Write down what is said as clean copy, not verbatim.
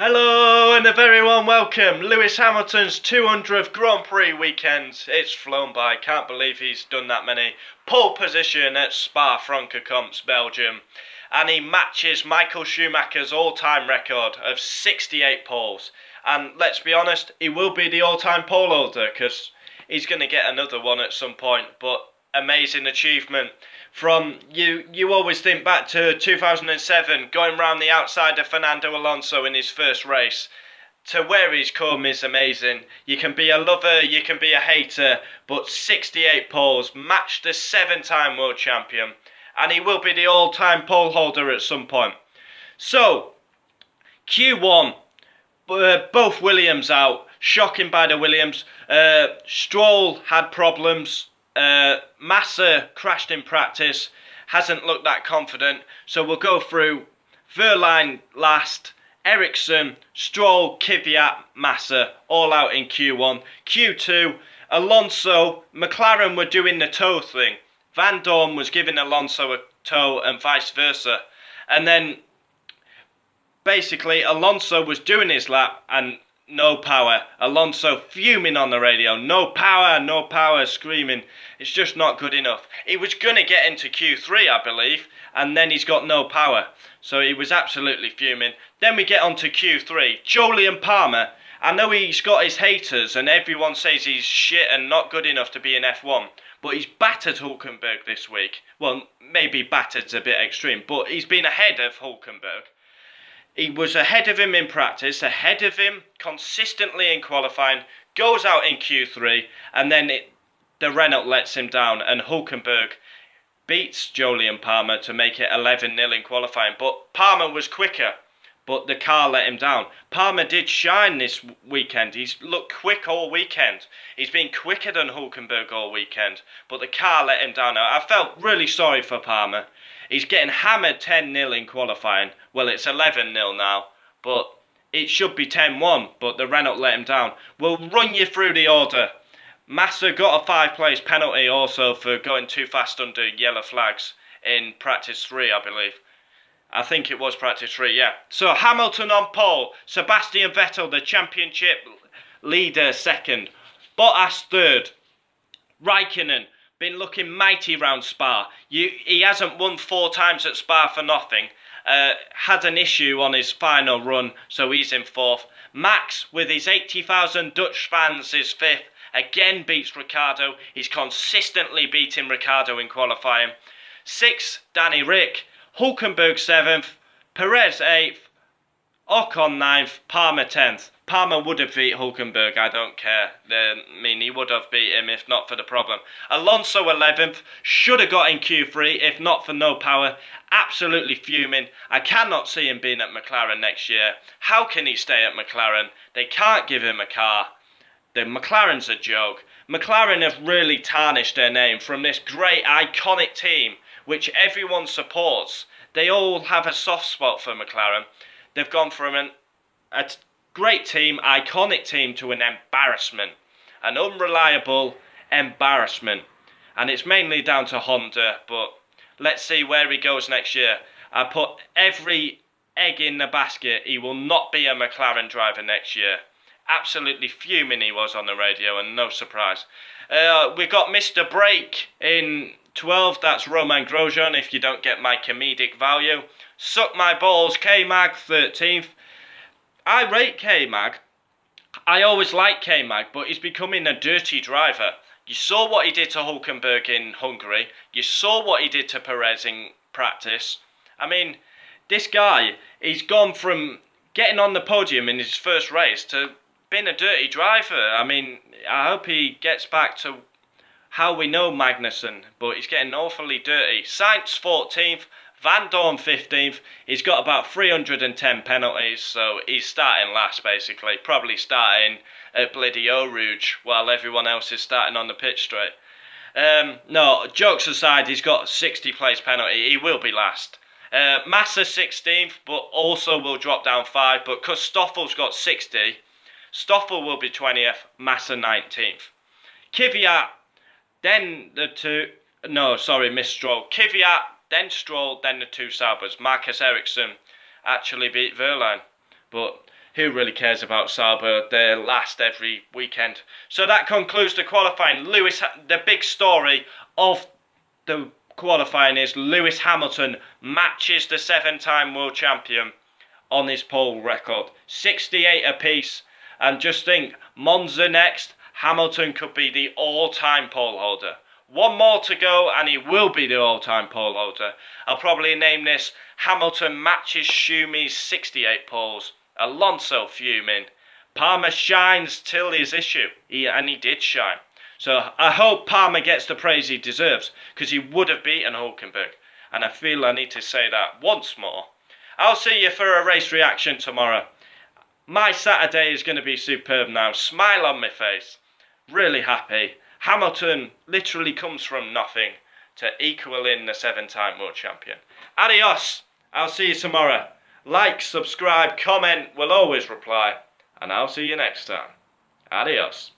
Hello and a very warm welcome. Lewis Hamilton's 200th Grand Prix weekend. It's flown by. Can't believe he's done that many. Pole position at Spa-Francorchamps, Belgium. And he matches Michael Schumacher's all-time record of 68 poles. And let's be honest, he will be the all-time pole holder because he's going to get another one at some point. But amazing achievement. From you always think back to 2007, going round the outside of Fernando Alonso in his first race, to where he's come is amazing. You can be a lover, you can be a hater, but 68 poles, matched the 7-time world champion, and he will be the all-time pole holder at some point. So, Q1, both Williams out, shocking by the Williams. Stroll had problems. Massa crashed in practice, hasn't looked that confident, so we'll go through Verline last, Ericsson, Stroll, Kvyat, Massa, all out in Q1. Q2, Alonso, McLaren were doing the toe thing. Van Dorn was giving Alonso a toe and vice versa. And then, basically, Alonso was doing his lap and no power. Alonso fuming on the radio. No power, screaming. It's just not good enough. He was going to get into Q3, I believe, and then he's got no power. So he was absolutely fuming. Then we get on to Q3. Jolyon Palmer. I know he's got his haters and everyone says he's shit and not good enough to be in F1. But he's battered Hulkenberg this week. Well, maybe battered's a bit extreme, but he's been ahead of Hulkenberg. He was ahead of him in practice, ahead of him consistently in qualifying, goes out in Q3, and then the Renault lets him down, and Hulkenberg beats Jolyon Palmer to make it 11-0 in qualifying. But Palmer was quicker, but the car let him down. Palmer did shine this weekend. He's looked quick all weekend. He's been quicker than Hulkenberg all weekend, but the car let him down. Now, I felt really sorry for Palmer. He's getting hammered 10-0 in qualifying. Well, it's 11-0 now, but it should be 10-1, but the Renault let him down. We'll run you through the order. Massa got a 5-place penalty also for going too fast under yellow flags in practice 3, I believe. I think it was practice 3, yeah. So Hamilton on pole, Sebastian Vettel, the championship leader, second. Bottas third. Raikkonen been looking mighty round Spa. He hasn't won 4 times at Spa for nothing. Had an issue on his final run, so he's in 4th. Max, with his 80,000 Dutch fans, is 5th. Again beats Ricciardo. He's consistently beating Ricciardo in qualifying. 6th, Danny Rick. Hulkenberg 7th. Perez 8th. Ocon 9th. Palmer 10th. Palmer would have beat Hulkenberg, I don't care. He would have beat him if not for the problem. Alonso 11th, should have got in Q3 if not for no power. Absolutely fuming. I cannot see him being at McLaren next year. How can he stay at McLaren? They can't give him a car. The McLaren's a joke. McLaren have really tarnished their name from this great iconic team which everyone supports. They all have a soft spot for McLaren. They've gone from a great team, iconic team, to an embarrassment. An unreliable embarrassment. And it's mainly down to Honda, but let's see where he goes next year. I put every egg in the basket. He will not be a McLaren driver next year. Absolutely fuming he was on the radio, and no surprise. We got Mr. Break in 12th. That's Romain Grosjean, if you don't get my comedic value. Suck my balls, K-Mag 13th. I rate K-Mag. I always like K-Mag, but he's becoming a dirty driver. You saw what he did to Hulkenberg in Hungary. You saw what he did to Perez in practice. I mean, this guy, he's gone from getting on the podium in his first race to being a dirty driver. I mean, I hope he gets back to how we know Magnussen, but he's getting awfully dirty. Sainz 14th. Van Dorn 15th, he's got about 310 penalties, so he's starting last basically. Probably starting at bloody Eau Rouge while everyone else is starting on the pitch straight. No, jokes aside, he's got a 60 place penalty, he will be last. Massa 16th, but also will drop down 5, but because Stoffel's got 60, Stoffel will be 20th, Massa 19th. Kvyat, then Miss Stroll. Kvyat, then Stroll, then the 2 Saubers. Marcus Ericsson actually beat Verline. But who really cares about Sauber? They last every weekend. So that concludes the qualifying. The big story of the qualifying is Lewis Hamilton matches the 7-time world champion on his pole record. 68 apiece. And just think, Monza next, Hamilton could be the all-time pole holder. One more to go and he will be the all-time pole holder. I'll probably name this Hamilton matches Schumis 68 poles. Alonso fuming. Palmer shines till his issue. And he did shine. So I hope Palmer gets the praise he deserves, because he would have beaten Hulkenberg. And I feel I need to say that once more. I'll see you for a race reaction tomorrow. My Saturday is going to be superb now. Smile on my face. Really happy. Hamilton literally comes from nothing to equaling the 7-time world champion. Adios. I'll see you tomorrow. Like, subscribe, comment. We'll always reply. And I'll see you next time. Adios.